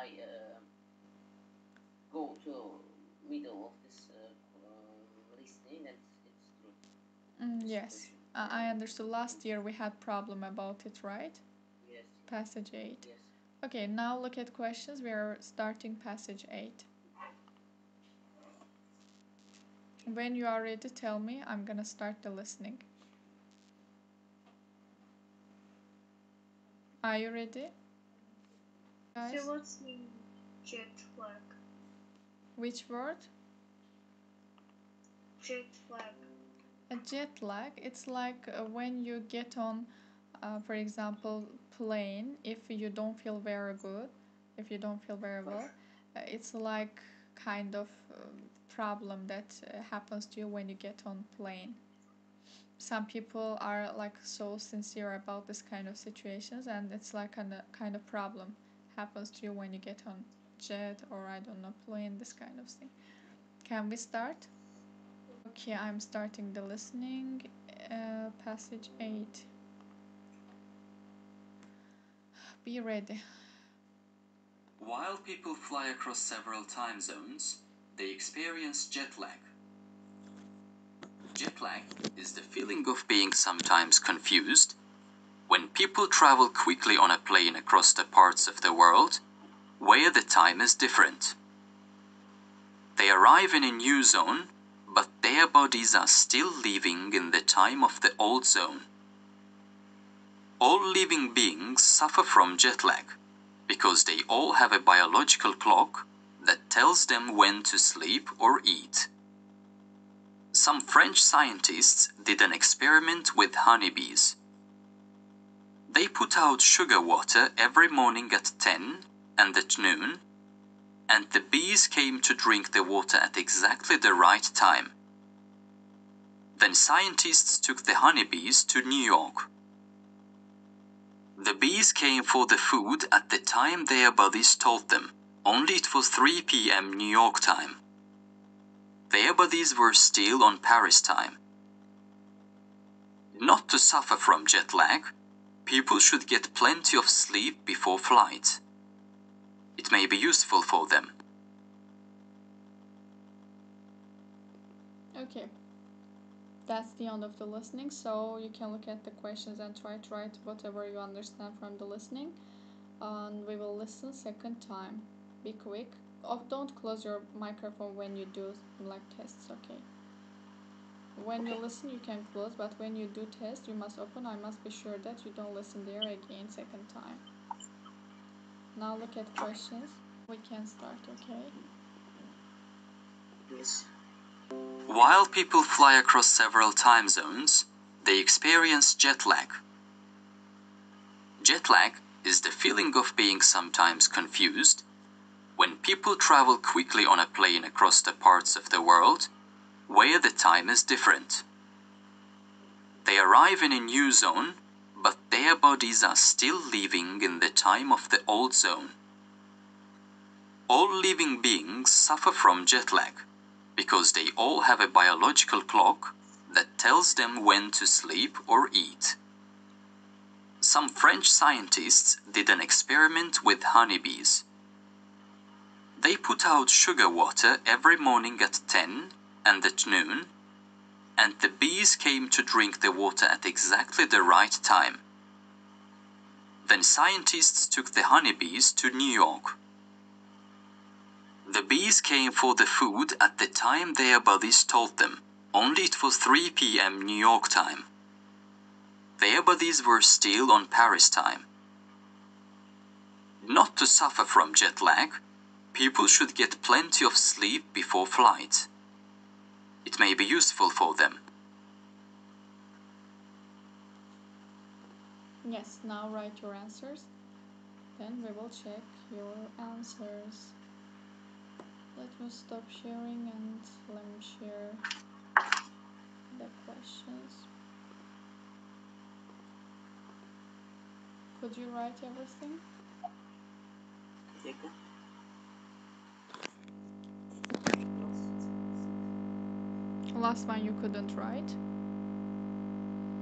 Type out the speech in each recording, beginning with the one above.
I go to middle of this listening, and it's true. Yes, I understood. Last year we had problem about it, right? Yes. Passage 8. Yes. Okay, now look at questions. We are starting passage 8. When you are ready, tell me. I'm gonna start the listening. Are you ready, guys? So what's the jet lag? Which word? Jet lag. A jet lag. It's like when you get on, for example, plane. If you don't feel very good, if you don't feel very well, it's like kind of problem that happens to you when you get on plane. Some people are like so sincere about this kind of situations, and it's like a kind of problem happens to you when you get on jet or I don't know plane, this kind of thing. Can we start? Okay, I'm starting the listening. Passage 8. Be ready. While people fly across several time zones, they experience jet lag. Jet lag is the feeling of being sometimes confused when people travel quickly on a plane across the parts of the world where the time is different. They arrive in a new zone, but their bodies are still living in the time of the old zone. All living beings suffer from jet lag because they all have a biological clock that tells them when to sleep or eat. Some French scientists did an experiment with honeybees. They put out sugar water every morning at 10 and at noon, and the bees came to drink the water at exactly the right time. Then scientists took the honeybees to New York. The bees came for the food at the time their bodies told them, only it was 3 p.m. New York time. Their bodies were still on Paris time. Not to suffer from jet lag, people should get plenty of sleep before flight. It may be useful for them. Okay, that's the end of the listening, so you can look at the questions and try to write whatever you understand from the listening, and we will listen second time. Be quick. Oh, don't close your microphone when you do like tests, okay? When you listen you can close, but when you do test you must open. I must be sure that you don't listen there again second time. Now look at questions. We can start, okay? Yes. While people fly across several time zones, they experience jet lag. Jet lag is the feeling of being sometimes confused when people travel quickly on a plane across the parts of the world where the time is different. They arrive in a new zone, but their bodies are still living in the time of the old zone. All living beings suffer from jet lag because they all have a biological clock that tells them when to sleep or eat. Some French scientists did an experiment with honeybees. They put out sugar water every morning at 10 and at noon, and the bees came to drink the water at exactly the right time. Then scientists took the honeybees to New York. The bees came for the food at the time their bodies told them, only it was 3 p.m. New York time. Their bodies were still on Paris time. Not to suffer from jet lag, people should get plenty of sleep before flight. It may be useful for them. Yes, now write your answers. Then we will check your answers. Let me stop sharing and let me share the questions. Could you write everything? Last one you couldn't write?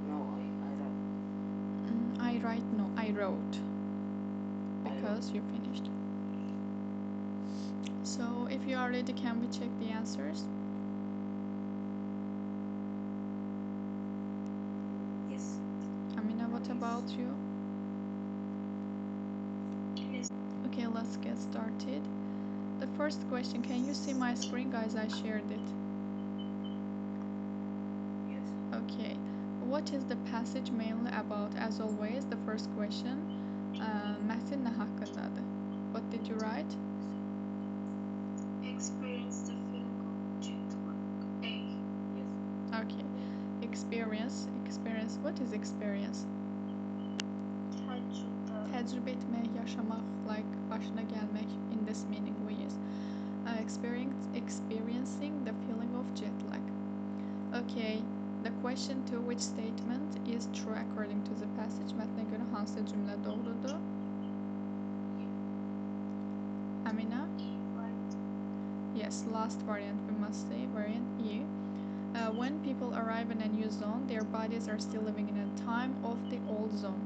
No, I wrote because you finished. If you are ready, can we check the answers? Yes. Amina, what about you? Yes. Okay, let's get started. The first question, can you see my screen, guys? I shared it. Yes. Okay, what is the passage mainly about? As always, the first question, Metin ne hakkındadır? What did you write? Experience the feeling of jet lag. A. Yes. Okay, experience. What is experience? Tecrübe. Tecrübe etmek, yaşamak, like başına gelmek. In this meaning we use experiencing the feeling of jet lag. Okay, the question to which statement is true according to the passage? Mətnə görə hansı cümlə doğrudur? Amina? E. Right. Yes, last variant we must say, variant E. When people arrive in a new zone, their bodies are still living in a time of the old zone.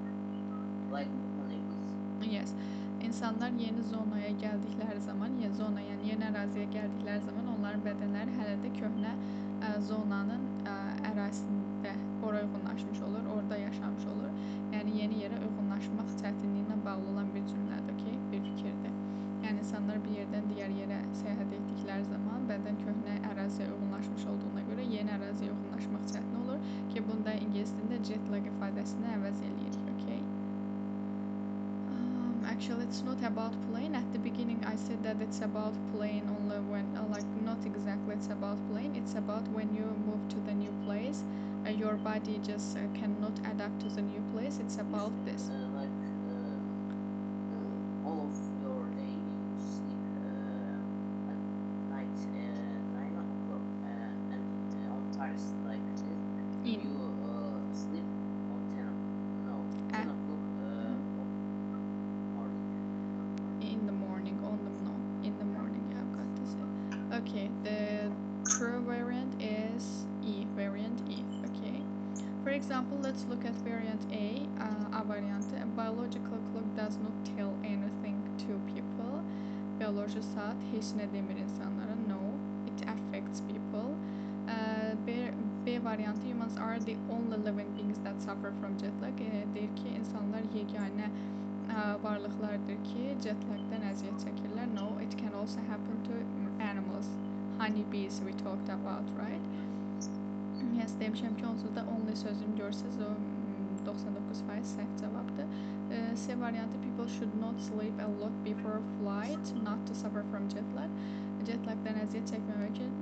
Like honeybees. Yes. İnsanlar yeni zonaya gəldikləri zaman, yəni yeni əraziyə gəldikləri zaman onların bədənləri hələ də köhnə zonanın ərazisində ora uyğunlaşmış olur, orada yaşamış olur. Yəni yeni yerə uyğunlaşmaq çətinliyinə bağlı olan bir cümlədir, okay? Bir fikirdir. Yəni insanlar bir yerdən digər yerə səyahət etdikləri zaman bədən köhnə əraziyə uyğunlaşmış olduğuna görə yeni əraziyə uyğunlaşmaq çətin olur ki, bunda ingilis dilində jet lag ifadəsini əvəz eləyirik, okay? Actually, it's not about plane. At the beginning, I said that it's about plane only when, like, not exactly it's about plane. It's about when you move to the new place, your body just cannot adapt to the new place. It's about this. Like all of your day you sleep at night 9 o'clock and on Paris like this In. you sleep on 10 o'clock morning. In the morning, in the morning, yeah, I've got to say. Okay, the true variant is E, variant E, okay. For example, let's look at variant A, A variantı. A biological clock does not tell anything to people. Biyoloji saat heç nə demir insanlara. No, it affects people. B variantı, humans are the only living beings that suffer from jet lag. Deyir ki, insanlar yeganə varlıqlardır ki, jet lagdən əziyyət çəkirlər. No, it can also happen to animals. Honeybees we talked about, right? Yes, demişəm ki, onsuz da only sözünü görsəz o 99% səhv cavabdır. C variantı, people should not sleep a lot before flight, not to suffer from jet lag. Jet lagdən əziyyət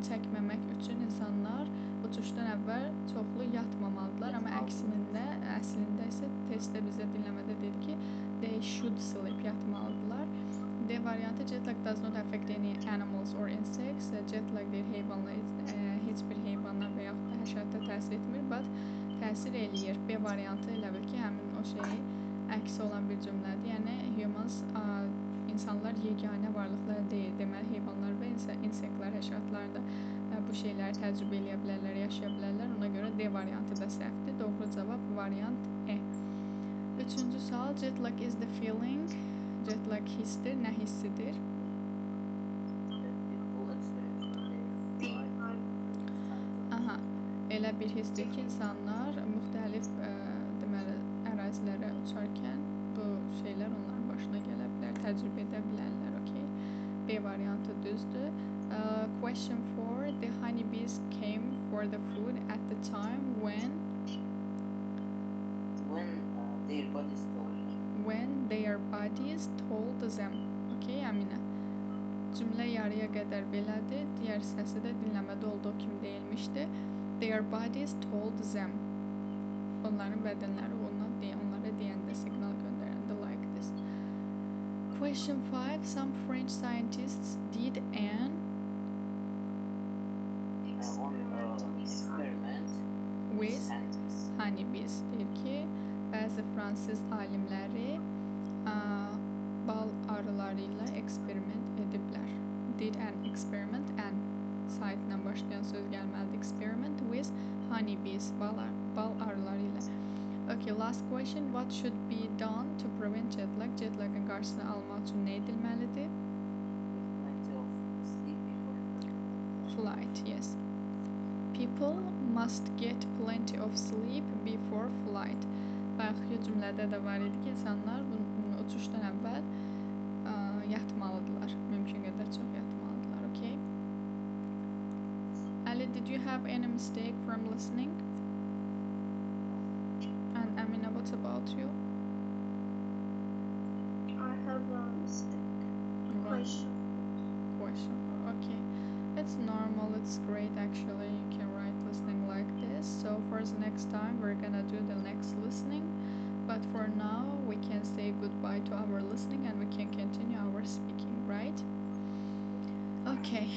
çəkməmək üçün insanlar uçuşdan əvvəl çoxlu yatmamalıdırlar, amma əslində isə testdə bizə dinləmədə dedi ki, they should sleep, yatmalıdırlar. D variantı, jet lag does not affect any animals or insects. Jet lag deyir heyvanlar, heç bir heyvanlar və yaxud da həşəratə təsir etmir, but təsir eləyir. B variantı elə bil ki, həmin o şeyi əksi olan bir cümlədir. Yəni humans, insanlar yeganə varlıqlar deyil. Deməli heyvanlar və insektlər, həşəratlar da bu şeyləri təcrübə eləyə bilərlər, yaşaya bilərlər. Ona görə D variantı da səhvdir. Doğru cavab variant E. Üçüncü sual, jet lag is the feeling. Jet lag hissdir, nə hissidir? People experience when they fly to different time zones. Aha, elə bir hissdir ki, insanlar müxtəlif deməli ərazilərə uçarkən bu şeylər onların başına gələ bilər, təcrübə edə bilərlər, okay? B variantı düzdür. Question 4, the honeybees came for the food at the time when their bodies told them. When their bodies told them. Okay, Əminə. Cümlə yarıya qədər belədir. Digər hissəsi də dinləmədə olduğu kimi deyilmişdi. Their bodies told them. Onların bədənləri onlara deyəndə, siqnal göndərəndə, like this. Question 5. Some French scientists did an experiment with honeybees. Deyir ki, bəzi fransız alimləri bal arıları ilə eksperiment ediblər. Did an experiment and saytla başlayan söz gəlməlidir. Experiment with honeybees, bal arıları ilə. Okay, last question. What should be done to prevent jet lag? Jet lagın qarşısını almaq üçün nə edilməlidir? With plenty of sleep, flight. Yes. People must get plenty of sleep before flight. Bayaqki cümlədə də var idi ki, insanlar uçuşdan əvvəl yatmalıdırlar. Mümkün qədər çox yatmalıdırlar. Okay. Ali, did you have any mistake from listening? And Amina, what about you? I have a mistake. Question. Okay. It's normal. It's great actually. You can write listening like this. So for the next time we're gonna do the next listening. But for now we can say goodbye to our listening and we can continue our speaking, right? Okay.